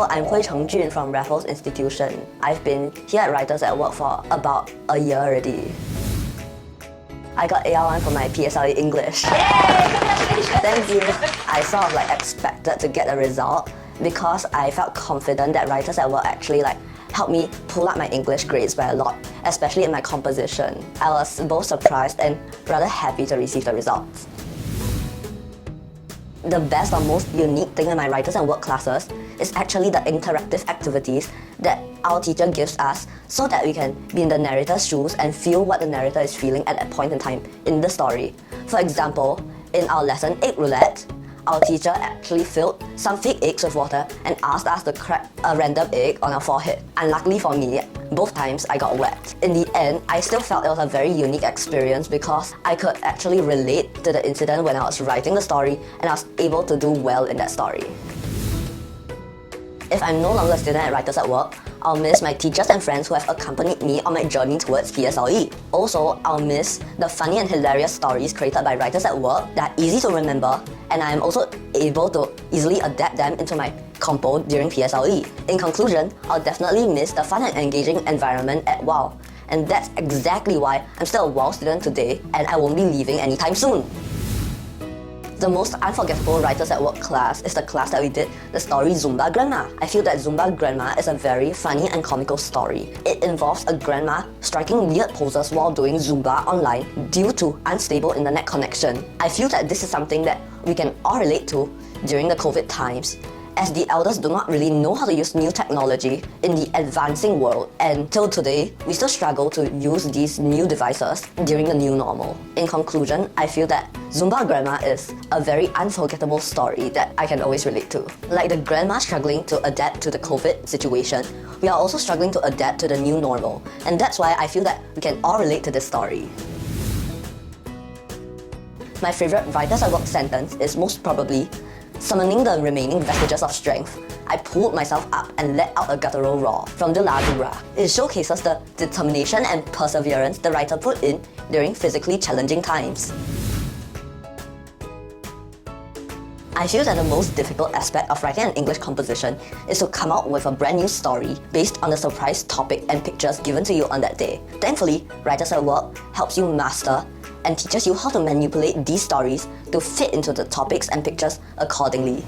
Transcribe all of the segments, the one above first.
Hello, I'm Cheng Jun from Raffles Institution. I've been here at Writers at Work for about a year already. I got AL1 for my PSLE English. Yay! Congratulations! Thank you. I sort of expected to get a result because I felt confident that Writers at Work actually helped me pull up my English grades by a lot, especially in my composition. I was both surprised and rather happy to receive the results. The best or most unique thing in my Writers and Work classes is actually the interactive activities that our teacher gives us so that we can be in the narrator's shoes and feel what the narrator is feeling at that point in time in the story. For example, in our lesson Egg Roulette, our teacher actually filled some fake eggs with water and asked us to crack a random egg on our forehead. Unluckily for me, both times I got wet. In the end, I still felt it was a very unique experience because I could actually relate to the incident when I was writing the story and I was able to do well in that story. If I'm no longer a student at Writers at Work, I'll miss my teachers and friends who have accompanied me on my journey towards PSLE. Also, I'll miss the funny and hilarious stories created by Writers at Work that are easy to remember, and I am also able to easily adapt them into my compo during PSLE. In conclusion, I'll definitely miss the fun and engaging environment at WOW. And that's exactly why I'm still a WOW student today, and I won't be leaving anytime soon. The most unforgettable Writers at Work class is the class that we did, the story Zumba Grandma. I feel that Zumba Grandma is a very funny and comical story. It involves a grandma striking weird poses while doing Zumba online due to unstable internet connection. I feel that this is something that we can all relate to during the COVID times, as the elders do not really know how to use new technology in the advancing world, and till today, we still struggle to use these new devices during the new normal. In conclusion, I feel that Zumba Grandma is a very unforgettable story that I can always relate to. Like the grandma struggling to adapt to the COVID situation, we are also struggling to adapt to the new normal, and that's why I feel that we can all relate to this story. My favorite Writers at Work sentence is most probably, "Summoning the remaining vestiges of strength, I pulled myself up and let out a guttural roar from the Ladura." It showcases the determination and perseverance the writer put in during physically challenging times. I feel that the most difficult aspect of writing an English composition is to come out with a brand new story based on the surprise topic and pictures given to you on that day. Thankfully, Writers at Work helps you master and teaches you how to manipulate these stories to fit into the topics and pictures accordingly.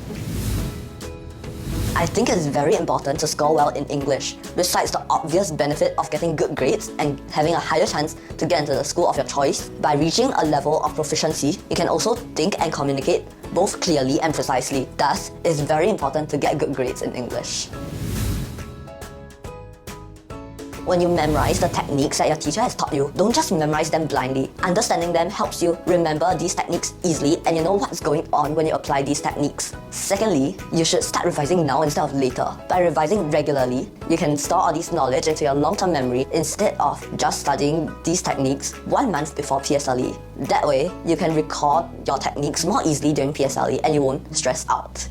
I think it's very important to score well in English. Besides the obvious benefit of getting good grades and having a higher chance to get into the school of your choice, by reaching a level of proficiency, you can also think and communicate both clearly and precisely. Thus, it's very important to get good grades in English. When you memorize the techniques that your teacher has taught you, don't just memorize them blindly. Understanding them helps you remember these techniques easily and you know what's going on when you apply these techniques. Secondly, you should start revising now instead of later. By revising regularly, you can store all this knowledge into your long-term memory instead of just studying these techniques 1 month before PSLE. That way, you can record your techniques more easily during PSLE and you won't stress out.